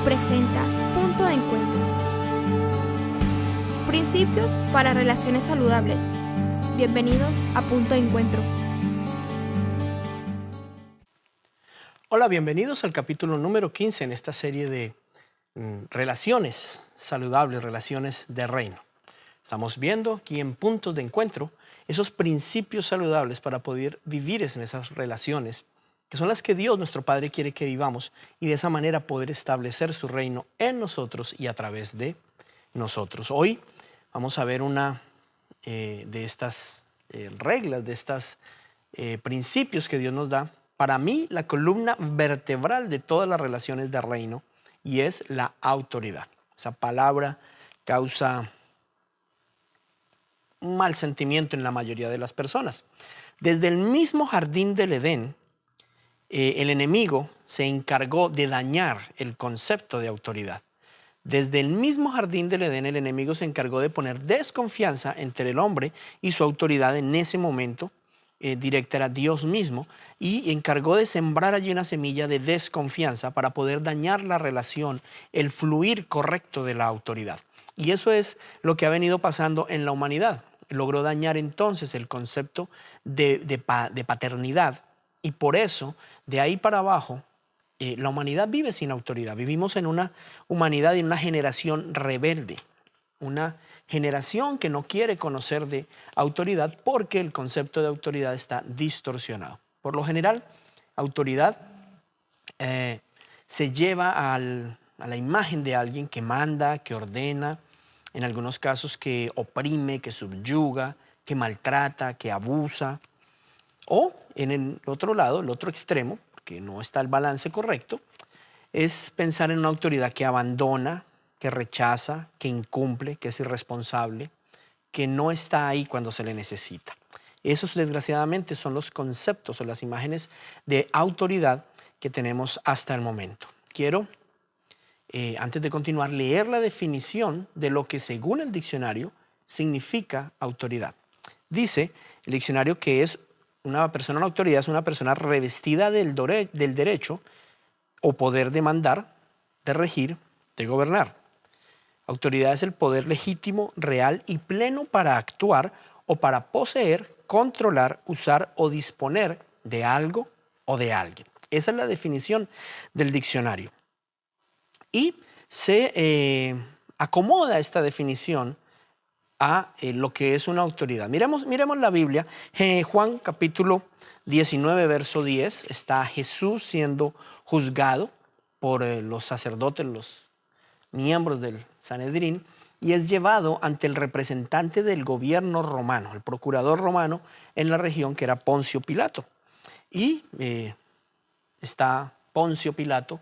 presenta Punto de Encuentro. Principios para relaciones saludables. Bienvenidos a Punto de Encuentro. Hola, bienvenidos al capítulo número 15 en esta serie de relaciones saludables, relaciones de reino. Estamos viendo aquí en Puntos de Encuentro esos principios saludables para poder vivir en esas relaciones, que son las que Dios, nuestro Padre, quiere que vivamos y de esa manera poder establecer su reino en nosotros y a través de nosotros. Hoy vamos a ver una de estas reglas, de estos principios que Dios nos da. Para mí, la columna vertebral de todas las relaciones de reino, y es la autoridad. Esa palabra causa un mal sentimiento en la mayoría de las personas. Desde el mismo jardín del Edén, el enemigo se encargó de dañar el concepto de autoridad. Desde el mismo jardín del Edén, el enemigo se encargó de poner desconfianza entre el hombre y su autoridad. En ese momento directa era Dios mismo, y encargó de sembrar allí una semilla de desconfianza para poder dañar la relación, el fluir correcto de la autoridad. Y eso es lo que ha venido pasando en la humanidad. Logró dañar entonces el concepto de paternidad, y por eso, de ahí para abajo, la humanidad vive sin autoridad. Vivimos en una humanidad y en una generación rebelde, una generación que no quiere conocer de autoridad porque el concepto de autoridad está distorsionado. Por lo general, autoridad se lleva a la imagen de alguien que manda, que ordena, en algunos casos que oprime, que subyuga, que maltrata, que abusa. O en el otro lado, el otro extremo, porque no está el balance correcto, es pensar en una autoridad que abandona, que rechaza, que incumple, que es irresponsable, que no está ahí cuando se le necesita. Esos, desgraciadamente, son los conceptos o las imágenes de autoridad que tenemos hasta el momento. Quiero, antes de continuar, leer la definición de lo que, según el diccionario, significa autoridad. Dice el diccionario que es una persona, una autoridad es una persona revestida del derecho o poder de mandar, de regir, de gobernar. Autoridad es el poder legítimo, real y pleno para actuar o para poseer, controlar, usar o disponer de algo o de alguien. Esa es la definición del diccionario. Y se acomoda esta definición a lo que es una autoridad. Miremos la Biblia. Juan capítulo 19, verso 10, está Jesús siendo juzgado por los sacerdotes, los miembros del Sanedrín, y es llevado ante el representante del gobierno romano, el procurador romano en la región, que era Poncio Pilato. Y está Poncio Pilato,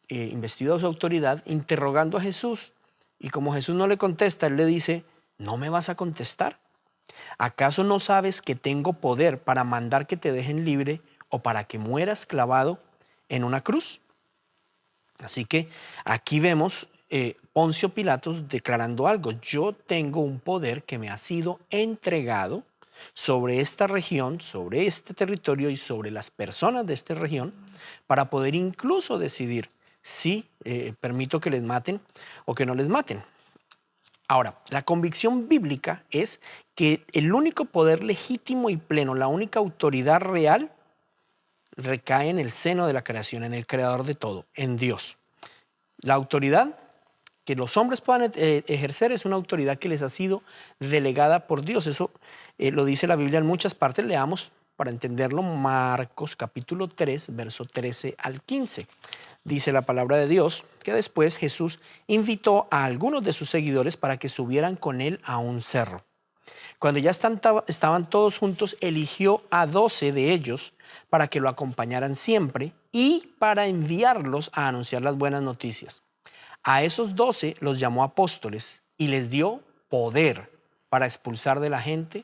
investido de su autoridad, interrogando a Jesús, y como Jesús no le contesta, él le dice: ¿no me vas a contestar? ¿Acaso no sabes que tengo poder para mandar que te dejen libre o para que mueras clavado en una cruz? Así que aquí vemos Poncio Pilato declarando algo: yo tengo un poder que me ha sido entregado sobre esta región, sobre este territorio y sobre las personas de esta región, para poder incluso decidir si permito que les maten o que no les maten. Ahora, la convicción bíblica es que el único poder legítimo y pleno, la única autoridad real, recae en el seno de la creación, en el creador de todo, en Dios. La autoridad que los hombres puedan ejercer es una autoridad que les ha sido delegada por Dios. Eso lo dice la Biblia en muchas partes. Leamos para entenderlo Marcos capítulo 3, verso 13 al 15. Dice la palabra de Dios que después Jesús invitó a algunos de sus seguidores para que subieran con él a un cerro. Cuando ya estaban todos juntos, eligió a 12 de ellos para que lo acompañaran siempre y para enviarlos a anunciar las buenas noticias. A esos 12 los llamó apóstoles y les dio poder para expulsar de la gente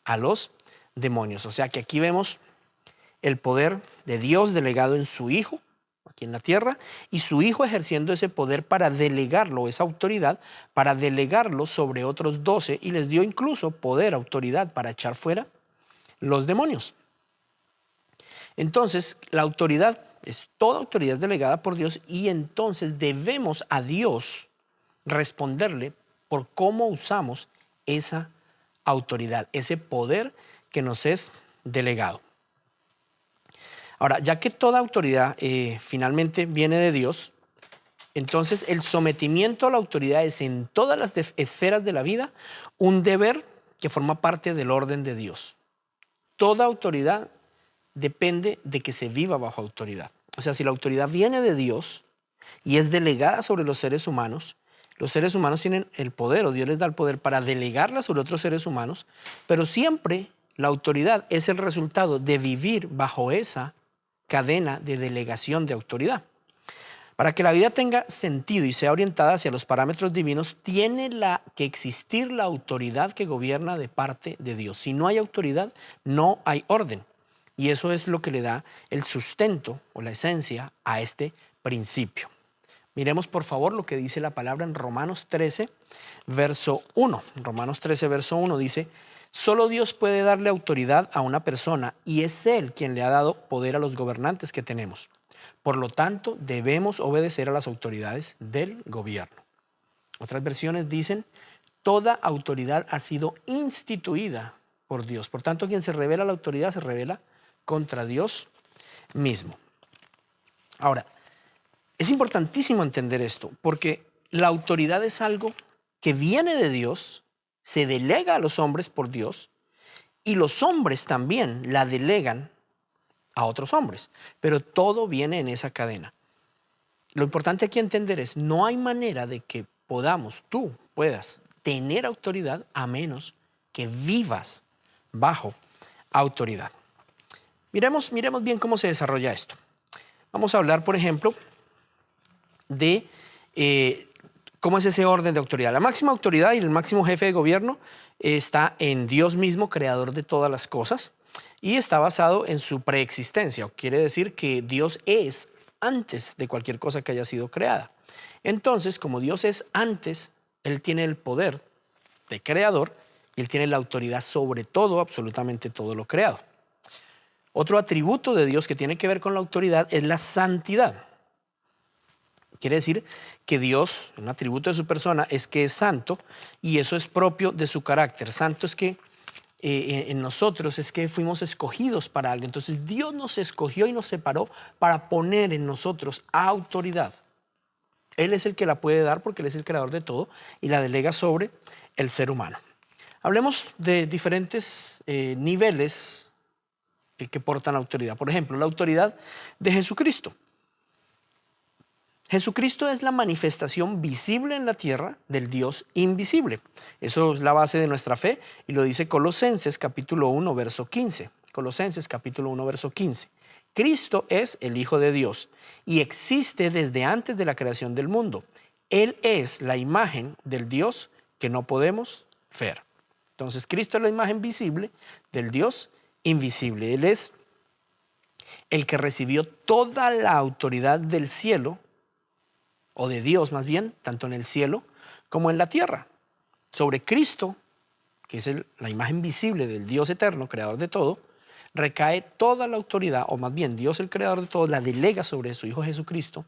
a los demonios. O sea que aquí vemos el poder de Dios delegado en su Hijo, aquí en la tierra, y su Hijo ejerciendo ese poder para delegarlo, esa autoridad, para delegarlo sobre otros 12, y les dio incluso poder, autoridad para echar fuera los demonios. Entonces, la autoridad toda autoridad es delegada por Dios y entonces debemos a Dios responderle por cómo usamos esa autoridad, ese poder que nos es delegado. Ahora, ya que toda autoridad finalmente viene de Dios, entonces el sometimiento a la autoridad es en todas las esferas de la vida un deber que forma parte del orden de Dios. Toda autoridad depende de que se viva bajo autoridad. O sea, si la autoridad viene de Dios y es delegada sobre los seres humanos tienen el poder, o Dios les da el poder para delegarla sobre otros seres humanos, pero siempre la autoridad es el resultado de vivir bajo esa cadena de delegación de autoridad. Para que la vida tenga sentido y sea orientada hacia los parámetros divinos, tiene que existir la autoridad que gobierna de parte de Dios. Si no hay autoridad, no hay orden. Y eso es lo que le da el sustento o la esencia a este principio. Miremos por favor lo que dice la palabra en Romanos 13, verso 1. Romanos 13, verso 1 dice: solo Dios puede darle autoridad a una persona y es Él quien le ha dado poder a los gobernantes que tenemos. Por lo tanto, debemos obedecer a las autoridades del gobierno. Otras versiones dicen: toda autoridad ha sido instituida por Dios. Por tanto, quien se revela la autoridad se revela contra Dios mismo. Ahora, es importantísimo entender esto, porque la autoridad es algo que viene de Dios, se delega a los hombres por Dios, y los hombres también la delegan a otros hombres, pero todo viene en esa cadena. Lo importante aquí entender es, no hay manera de que tú puedas tener autoridad a menos que vivas bajo autoridad. Miremos bien cómo se desarrolla esto. Vamos a hablar, por ejemplo, de cómo es ese orden de autoridad. La máxima autoridad y el máximo jefe de gobierno está en Dios mismo, creador de todas las cosas, y está basado en su preexistencia. Quiere decir que Dios es antes de cualquier cosa que haya sido creada. Entonces, como Dios es antes, Él tiene el poder de creador y Él tiene la autoridad sobre todo, absolutamente todo lo creado. Otro atributo de Dios que tiene que ver con la autoridad es la santidad. Quiere decir que Dios, un atributo de su persona, es que es santo y eso es propio de su carácter. Santo es que en nosotros es que fuimos escogidos para algo. Entonces Dios nos escogió y nos separó para poner en nosotros autoridad. Él es el que la puede dar porque Él es el creador de todo y la delega sobre el ser humano. Hablemos de diferentes niveles que portan autoridad. Por ejemplo, la autoridad de Jesucristo. Jesucristo es la manifestación visible en la tierra del Dios invisible. Eso es la base de nuestra fe y lo dice Colosenses capítulo 1, verso 15. Colosenses capítulo 1, verso 15. Cristo es el Hijo de Dios y existe desde antes de la creación del mundo. Él es la imagen del Dios que no podemos ver. Entonces, Cristo es la imagen visible del Dios invisible. Él es el que recibió toda la autoridad del cielo, o de Dios más bien, tanto en el cielo como en la tierra. Sobre Cristo, que es la imagen visible del Dios eterno, creador de todo, recae toda la autoridad, o más bien Dios el creador de todo, la delega sobre su Hijo Jesucristo,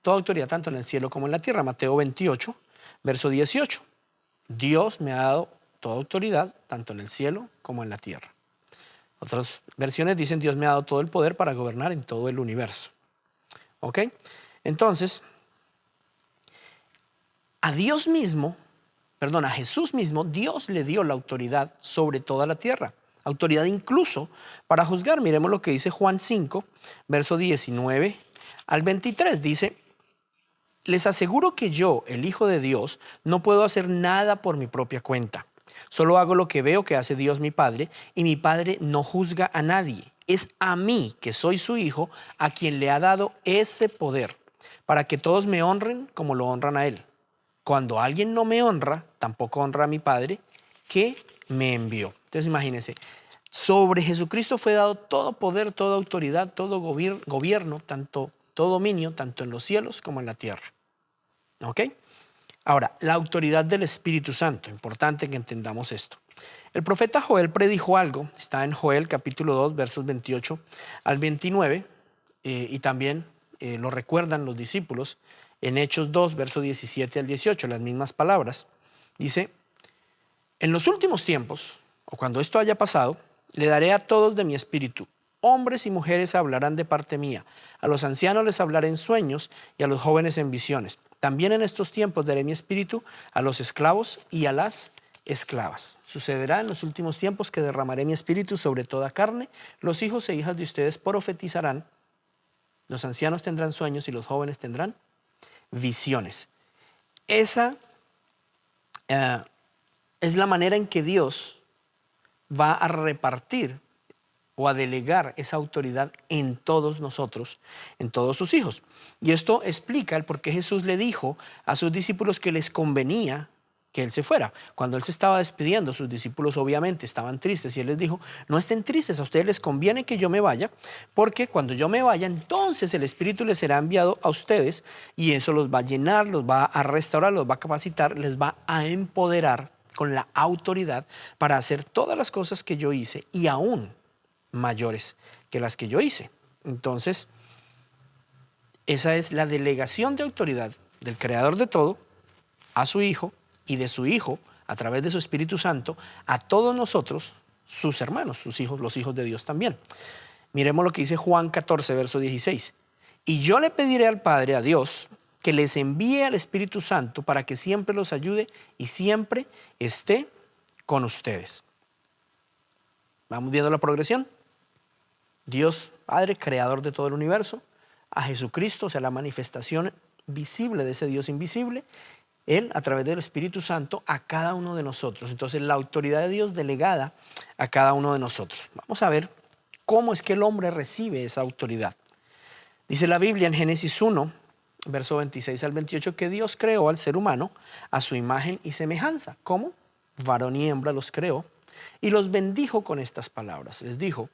toda autoridad tanto en el cielo como en la tierra. Mateo 28, verso 18. Dios me ha dado toda autoridad tanto en el cielo como en la tierra. Otras versiones dicen: Dios me ha dado todo el poder para gobernar en todo el universo. ¿Ok? Entonces, a Jesús mismo, Dios le dio la autoridad sobre toda la tierra. Autoridad incluso para juzgar. Miremos lo que dice Juan 5, verso 19 al 23. Dice: les aseguro que yo, el Hijo de Dios, no puedo hacer nada por mi propia cuenta. Solo hago lo que veo que hace Dios mi Padre, y mi Padre no juzga a nadie. Es a mí, que soy su Hijo, a quien le ha dado ese poder, para que todos me honren como lo honran a Él. Cuando alguien no me honra, tampoco honra a mi Padre que me envió. Entonces imagínense, sobre Jesucristo fue dado todo poder, toda autoridad, todo gobierno, todo dominio, tanto en los cielos como en la tierra. ¿Ok? Ahora, la autoridad del Espíritu Santo. Importante que entendamos esto. El profeta Joel predijo algo. Está en Joel capítulo 2, versos 28 al 29. y también lo recuerdan los discípulos en Hechos 2, verso 17 al 18, las mismas palabras. Dice, en los últimos tiempos, o cuando esto haya pasado, le daré a todos de mi espíritu. Hombres y mujeres hablarán de parte mía. A los ancianos les hablaré en sueños y a los jóvenes en visiones. También en estos tiempos daré mi espíritu a los esclavos y a las esclavas. Sucederá en los últimos tiempos que derramaré mi espíritu sobre toda carne. Los hijos e hijas de ustedes profetizarán. Los ancianos tendrán sueños y los jóvenes tendrán visiones. Esa es la manera en que Dios va a repartir o a delegar esa autoridad en todos nosotros, en todos sus hijos. Y esto explica el por qué Jesús le dijo a sus discípulos que les convenía que Él se fuera. Cuando Él se estaba despidiendo, sus discípulos obviamente estaban tristes y Él les dijo, no estén tristes, a ustedes les conviene que yo me vaya, porque cuando yo me vaya, entonces el Espíritu les será enviado a ustedes y eso los va a llenar, los va a restaurar, los va a capacitar, les va a empoderar con la autoridad para hacer todas las cosas que yo hice y aún mayores que las que yo hice. Entonces, esa es la delegación de autoridad del Creador de todo a su Hijo y de su Hijo, a través de su Espíritu Santo, a todos nosotros, sus hermanos, sus hijos, los hijos de Dios también. Miremos lo que dice Juan 14, verso 16. Y yo le pediré al Padre, a Dios, que les envíe al Espíritu Santo para que siempre los ayude y siempre esté con ustedes. ¿Vamos viendo la progresión? Dios Padre, creador de todo el universo, a Jesucristo, o sea, la manifestación visible de ese Dios invisible, Él, a través del Espíritu Santo, a cada uno de nosotros. Entonces, la autoridad de Dios delegada a cada uno de nosotros. Vamos a ver cómo es que el hombre recibe esa autoridad. Dice la Biblia en Génesis 1, verso 26 al 28, que Dios creó al ser humano a su imagen y semejanza. ¿Cómo? Varón y hembra los creó y los bendijo con estas palabras. Les dijo,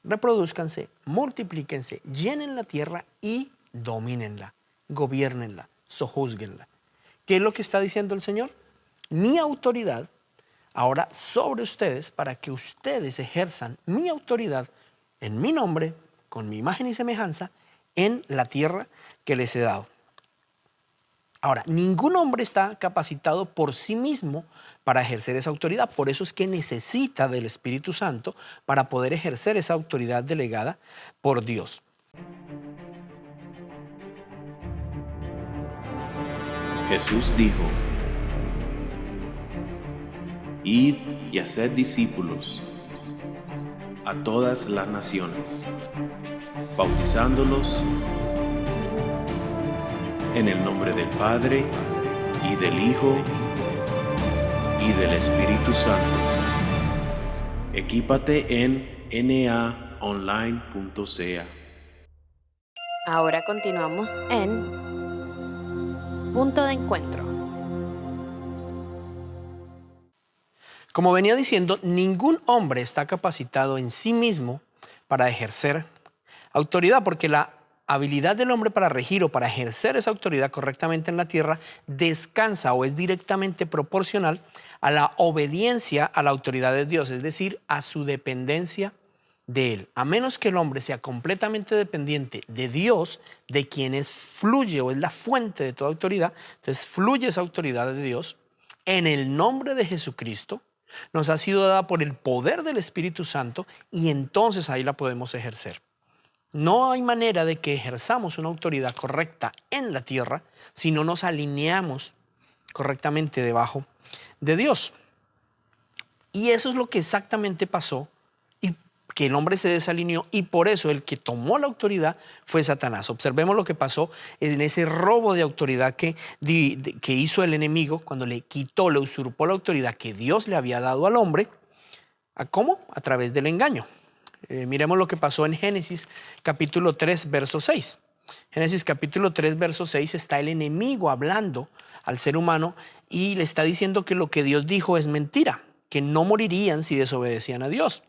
reprodúzcanse, multiplíquense, llenen la tierra y domínenla, gobiernenla, sojúzguenla. ¿Qué es lo que está diciendo el Señor? Mi autoridad ahora sobre ustedes para que ustedes ejerzan mi autoridad en mi nombre, con mi imagen y semejanza, en la tierra que les he dado. Ahora, ningún hombre está capacitado por sí mismo para ejercer esa autoridad. Por eso es que necesita del Espíritu Santo para poder ejercer esa autoridad delegada por Dios. Jesús dijo, id y haced discípulos a todas las naciones, bautizándolos en el nombre del Padre, y del Hijo, y del Espíritu Santo. Equípate en naonline.ca. Ahora continuamos en Punto de Encuentro. Como venía diciendo, ningún hombre está capacitado en sí mismo para ejercer autoridad, porque la habilidad del hombre para regir o para ejercer esa autoridad correctamente en la tierra descansa o es directamente proporcional a la obediencia a la autoridad de Dios, es decir, a su dependencia de Él. A menos que el hombre sea completamente dependiente de Dios, de quien fluye o es la fuente de toda autoridad, entonces fluye esa autoridad de Dios en el nombre de Jesucristo, nos ha sido dada por el poder del Espíritu Santo y entonces ahí la podemos ejercer. No hay manera de que ejerzamos una autoridad correcta en la tierra si no nos alineamos correctamente debajo de Dios. Y eso es lo que exactamente pasó, y que el hombre se desalineó, y por eso el que tomó la autoridad fue Satanás. Observemos lo que pasó en ese robo de autoridad que hizo el enemigo cuando le quitó, le usurpó la autoridad que Dios le había dado al hombre. ¿A cómo? A través del engaño. Miremos lo que pasó en Génesis capítulo 3, verso 6. Génesis capítulo 3, verso 6 está el enemigo hablando al ser humano y le está diciendo que lo que Dios dijo es mentira, que no morirían si desobedecían a Dios.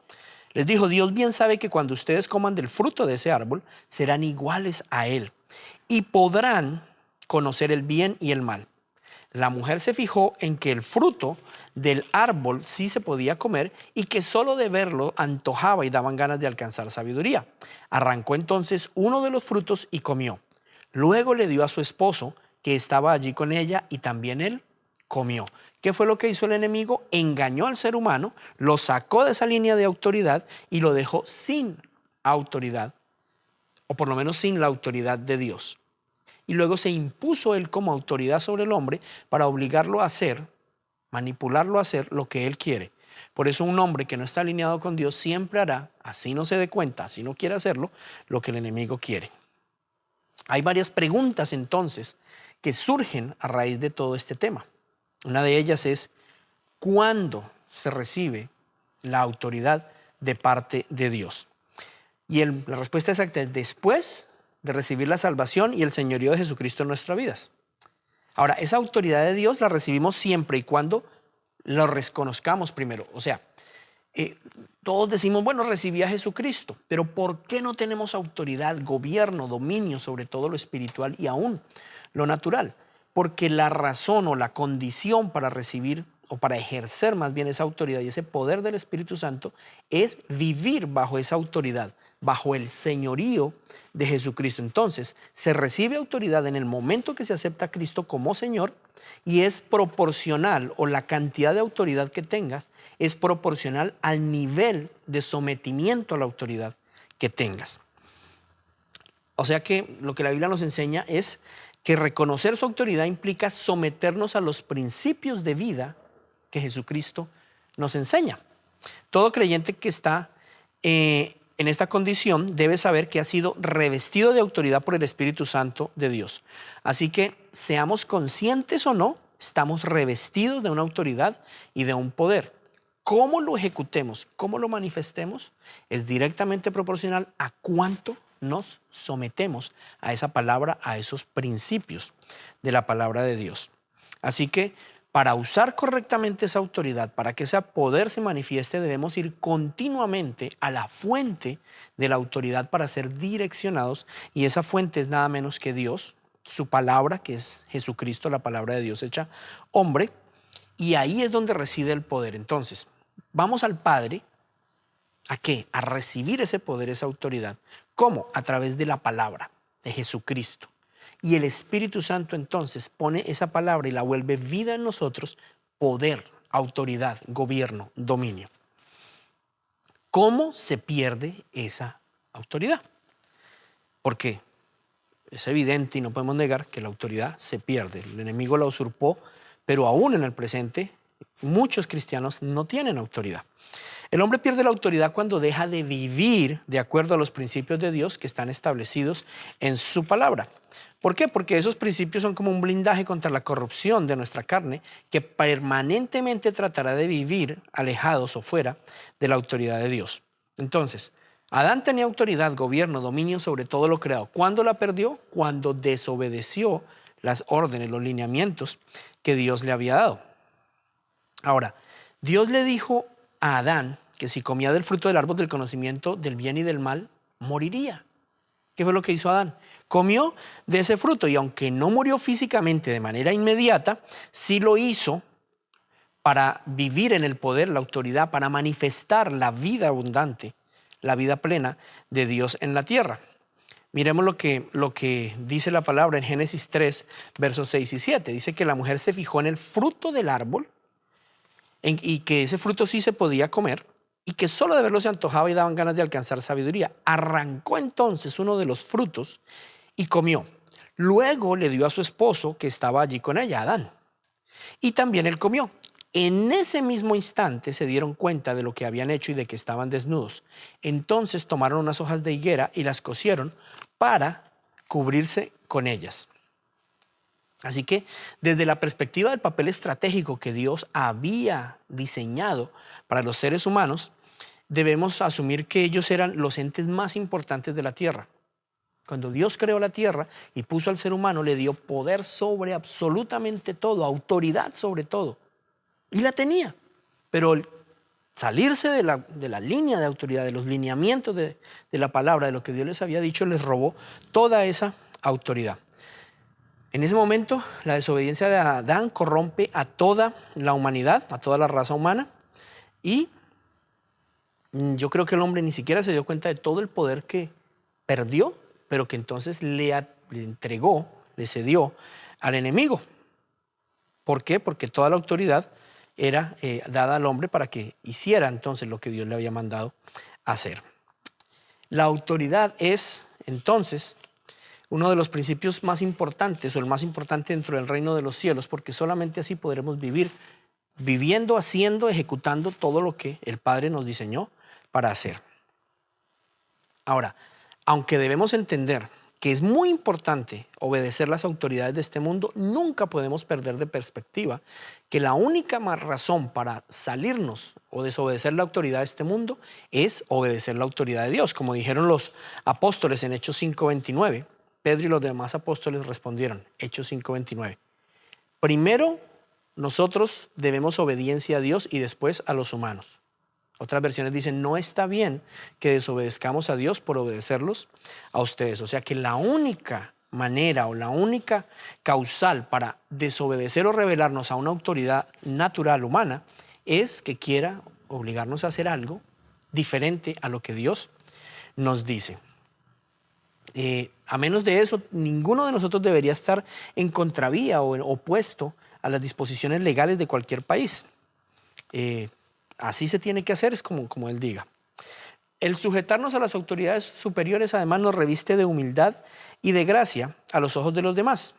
Les dijo, Dios bien sabe que cuando ustedes coman del fruto de ese árbol, serán iguales a Él y podrán conocer el bien y el mal. La mujer se fijó en que el fruto del árbol sí se podía comer y que solo de verlo antojaba y daban ganas de alcanzar sabiduría. Arrancó entonces uno de los frutos y comió. Luego le dio a su esposo, que estaba allí con ella, y también él comió. ¿Qué fue lo que hizo el enemigo? Engañó al ser humano, lo sacó de esa línea de autoridad y lo dejó sin autoridad, o por lo menos sin la autoridad de Dios. Y luego se impuso él como autoridad sobre el hombre para obligarlo a hacer, manipularlo a hacer lo que él quiere. Por eso un hombre que no está alineado con Dios siempre hará, así no se dé cuenta, así no quiere hacerlo, lo que el enemigo quiere. Hay varias preguntas entonces que surgen a raíz de todo este tema. Una de ellas es, ¿cuándo se recibe la autoridad de parte de Dios? Y la respuesta exacta es después de recibir la salvación y el señorío de Jesucristo en nuestras vidas. Ahora, esa autoridad de Dios la recibimos siempre y cuando lo reconozcamos primero. O sea, todos decimos, bueno, recibí a Jesucristo, pero ¿por qué no tenemos autoridad, gobierno, dominio sobre todo lo espiritual y aún lo natural? Porque la razón o la condición para recibir o para ejercer más bien esa autoridad y ese poder del Espíritu Santo es vivir bajo esa autoridad, bajo el señorío de Jesucristo. Entonces, se recibe autoridad en el momento que se acepta a Cristo como Señor y es proporcional, o la cantidad de autoridad que tengas es proporcional al nivel de sometimiento a la autoridad que tengas. O sea que lo que la Biblia nos enseña es que reconocer su autoridad implica someternos a los principios de vida que Jesucristo nos enseña. Todo creyente que está en esta condición debe saber que ha sido revestido de autoridad por el Espíritu Santo de Dios. Así que seamos conscientes o no, estamos revestidos de una autoridad y de un poder. Cómo lo ejecutemos, cómo lo manifestemos, es directamente proporcional a cuánto nos sometemos a esa palabra, a esos principios de la palabra de Dios. Así que para usar correctamente esa autoridad, para que ese poder se manifieste, debemos ir continuamente a la fuente de la autoridad para ser direccionados, y esa fuente es nada menos que Dios, su palabra, que es Jesucristo, la palabra de Dios hecha hombre, y ahí es donde reside el poder. Entonces, vamos al Padre, ¿a qué? A recibir ese poder, esa autoridad. ¿Cómo? A través de la palabra de Jesucristo. Y el Espíritu Santo entonces pone esa palabra y la vuelve vida en nosotros, poder, autoridad, gobierno, dominio. ¿Cómo se pierde esa autoridad? Porque es evidente y no podemos negar que la autoridad se pierde. El enemigo la usurpó, pero aún en el presente muchos cristianos no tienen autoridad. El hombre pierde la autoridad cuando deja de vivir de acuerdo a los principios de Dios que están establecidos en su palabra. ¿Por qué? Porque esos principios son como un blindaje contra la corrupción de nuestra carne que permanentemente tratará de vivir alejados o fuera de la autoridad de Dios. Entonces, Adán tenía autoridad, gobierno, dominio sobre todo lo creado. ¿Cuándo la perdió? Cuando desobedeció las órdenes, los lineamientos que Dios le había dado. Ahora, Dios le dijo a Adán que si comía del fruto del árbol del conocimiento del bien y del mal, moriría. ¿Qué fue lo que hizo Adán? Comió de ese fruto y aunque no murió físicamente de manera inmediata, sí lo hizo para vivir en el poder, la autoridad, para manifestar la vida abundante, la vida plena de Dios en la tierra. Miremos lo que dice la palabra en Génesis 3, versos 6 y 7. Dice que la mujer se fijó en el fruto del árbol y que ese fruto sí se podía comer y que solo de verlo se antojaba y daban ganas de alcanzar sabiduría. Arrancó entonces uno de los frutos y comió. Luego le dio a su esposo que estaba allí con ella, Adán, y también él comió. En ese mismo instante se dieron cuenta de lo que habían hecho y de que estaban desnudos. Entonces tomaron unas hojas de higuera y las cosieron para cubrirse con ellas. Así que desde la perspectiva del papel estratégico que Dios había diseñado para los seres humanos, debemos asumir que ellos eran los entes más importantes de la tierra. Cuando Dios creó la tierra y puso al ser humano, le dio poder sobre absolutamente todo, autoridad sobre todo. Y la tenía. Pero el salirse de la línea de autoridad, de los lineamientos de la palabra, de lo que Dios les había dicho, les robó toda esa autoridad. En ese momento, la desobediencia de Adán corrompe a toda la humanidad, a toda la raza humana, y yo creo que el hombre ni siquiera se dio cuenta de todo el poder que perdió, pero que entonces le entregó, le cedió al enemigo. ¿Por qué? Porque toda la autoridad era dada al hombre para que hiciera entonces lo que Dios le había mandado hacer. La autoridad es entonces uno de los principios más importantes o el más importante dentro del reino de los cielos, porque solamente así podremos vivir viviendo, haciendo, ejecutando todo lo que el Padre nos diseñó para hacer. Ahora, aunque debemos entender que es muy importante obedecer las autoridades de este mundo, nunca podemos perder de perspectiva que la única razón para salirnos o desobedecer la autoridad de este mundo es obedecer la autoridad de Dios. Como dijeron los apóstoles en Hechos 5:29, Pedro y los demás apóstoles respondieron, Hechos 5:29, primero nosotros debemos obediencia a Dios y después a los humanos. Otras versiones dicen, no está bien que desobedezcamos a Dios por obedecerlos a ustedes. O sea que la única manera o la única causal para desobedecer o rebelarnos a una autoridad natural humana es que quiera obligarnos a hacer algo diferente a lo que Dios nos dice. A menos de eso, ninguno de nosotros debería estar en contravía o opuesto a las disposiciones legales de cualquier país. Así se tiene que hacer, es como él diga. El sujetarnos a las autoridades superiores además nos reviste de humildad y de gracia a los ojos de los demás.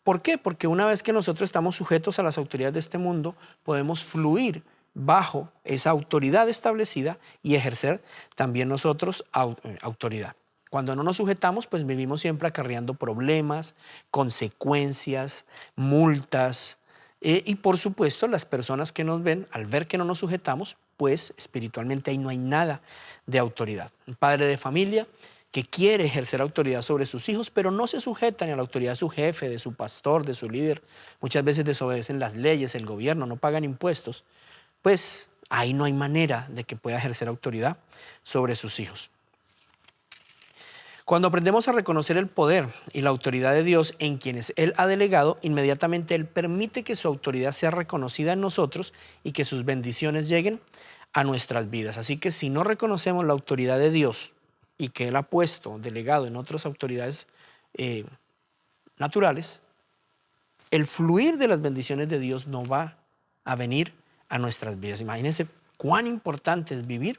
¿Por qué? Porque una vez que nosotros estamos sujetos a las autoridades de este mundo, podemos fluir bajo esa autoridad establecida y ejercer también nosotros autoridad. Cuando no nos sujetamos, pues vivimos siempre acarreando problemas, consecuencias, multas. Y por supuesto, las personas que nos ven, al ver que no nos sujetamos, pues espiritualmente ahí no hay nada de autoridad. Un padre de familia que quiere ejercer autoridad sobre sus hijos, pero no se sujeta ni a la autoridad de su jefe, de su pastor, de su líder. Muchas veces desobedecen las leyes, el gobierno, no pagan impuestos. Pues ahí no hay manera de que pueda ejercer autoridad sobre sus hijos. Cuando aprendemos a reconocer el poder y la autoridad de Dios en quienes Él ha delegado, inmediatamente Él permite que su autoridad sea reconocida en nosotros y que sus bendiciones lleguen a nuestras vidas. Así que si no reconocemos la autoridad de Dios y que Él ha puesto, delegado en otras autoridades naturales, el fluir de las bendiciones de Dios no va a venir a nuestras vidas. Imagínense cuán importante es vivir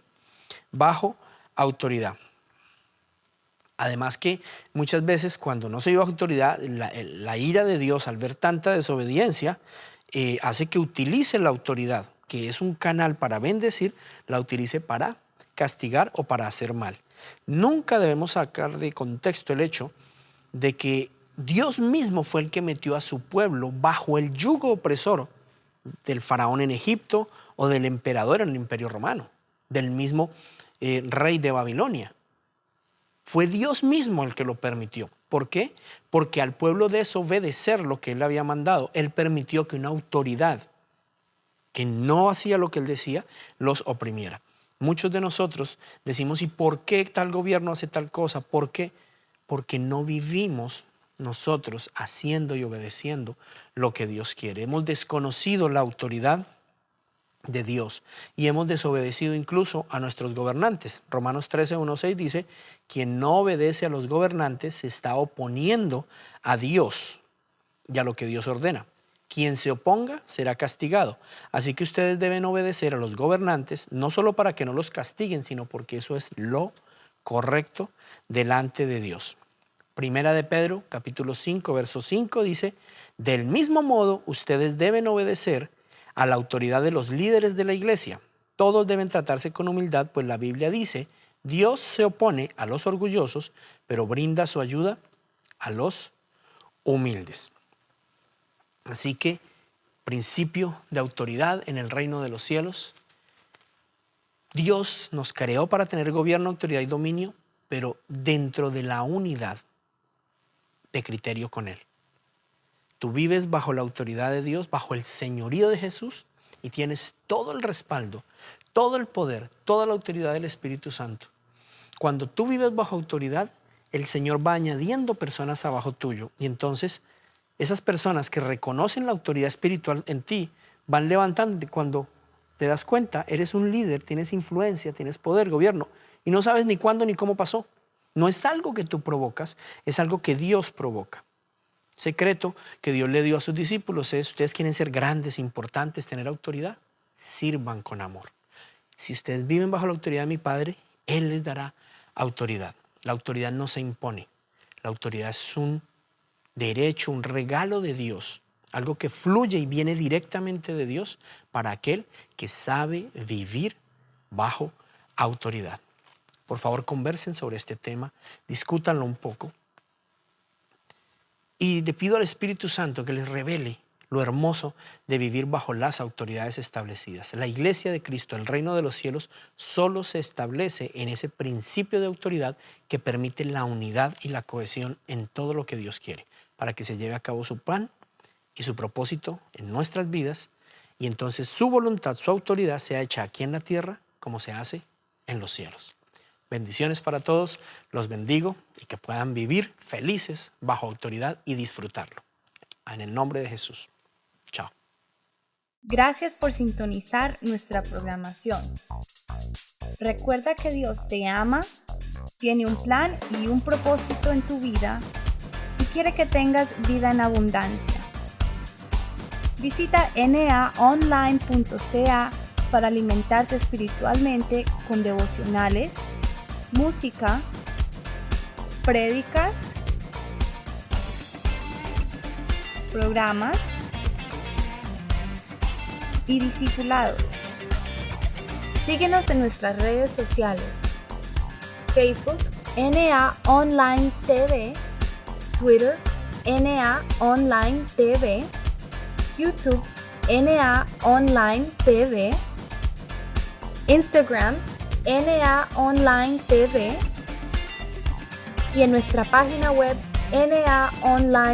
bajo autoridad. Además que muchas veces cuando no se vive bajo autoridad, la ira de Dios al ver tanta desobediencia hace que utilice la autoridad, que es un canal para bendecir, la utilice para castigar o para hacer mal. Nunca debemos sacar de contexto el hecho de que Dios mismo fue el que metió a su pueblo bajo el yugo opresor del faraón en Egipto o del emperador en el Imperio Romano, del mismo rey de Babilonia. Fue Dios mismo el que lo permitió. ¿Por qué? Porque al pueblo desobedecer lo que Él había mandado, Él permitió que una autoridad que no hacía lo que Él decía, los oprimiera. Muchos de nosotros decimos, ¿y por qué tal gobierno hace tal cosa? ¿Por qué? Porque no vivimos nosotros haciendo y obedeciendo lo que Dios quiere. Hemos desconocido la autoridad de Dios y hemos desobedecido incluso a nuestros gobernantes. Romanos 13:1-6 dice, quien no obedece a los gobernantes se está oponiendo a Dios y a lo que Dios ordena. Quien se oponga será castigado. Así que ustedes deben obedecer a los gobernantes, no solo para que no los castiguen, sino porque eso es lo correcto delante de Dios. Primera de Pedro, capítulo 5, verso 5 dice, del mismo modo ustedes deben obedecer a la autoridad de los líderes de la iglesia. Todos deben tratarse con humildad, pues la Biblia dice, Dios se opone a los orgullosos, pero brinda su ayuda a los humildes. Así que, principio de autoridad en el reino de los cielos. Dios nos creó para tener gobierno, autoridad y dominio, pero dentro de la unidad de criterio con Él. Tú vives bajo la autoridad de Dios, bajo el señorío de Jesús y tienes todo el respaldo, todo el poder, toda la autoridad del Espíritu Santo. Cuando tú vives bajo autoridad, el Señor va añadiendo personas abajo tuyo y entonces Esas personas que reconocen la autoridad espiritual en ti van levantando. Cuando te das cuenta, eres un líder, tienes influencia, tienes poder, gobierno, y no sabes ni cuándo ni cómo pasó. No es algo que tú provocas, es algo que Dios provoca. Secreto que Dios le dio a sus discípulos es: ustedes quieren ser grandes, importantes, tener autoridad, sirvan con amor. Si ustedes viven bajo la autoridad de mi Padre, Él les dará autoridad. La autoridad no se impone. La autoridad es un derecho, un regalo de Dios, algo que fluye y viene directamente de Dios para aquel que sabe vivir bajo autoridad. Por favor, conversen sobre este tema, discútanlo un poco. Y le pido al Espíritu Santo que les revele lo hermoso de vivir bajo las autoridades establecidas. La Iglesia de Cristo, el reino de los cielos, solo se establece en ese principio de autoridad que permite la unidad y la cohesión en todo lo que Dios quiere, para que se lleve a cabo su plan y su propósito en nuestras vidas, y entonces su voluntad, su autoridad sea hecha aquí en la tierra como se hace en los cielos. Bendiciones para todos, los bendigo y que puedan vivir felices bajo autoridad y disfrutarlo. En el nombre de Jesús. Chao. Gracias por sintonizar nuestra programación. Recuerda que Dios te ama, tiene un plan y un propósito en tu vida y quiere que tengas vida en abundancia. Visita naonline.ca para alimentarte espiritualmente con devocionales, música, prédicas, programas y discipulados. Síguenos en nuestras redes sociales: Facebook, NA Online TV, Twitter, NA Online TV, YouTube, NA Online TV, Instagram, NA Online TV, y en nuestra página web naonline.ca.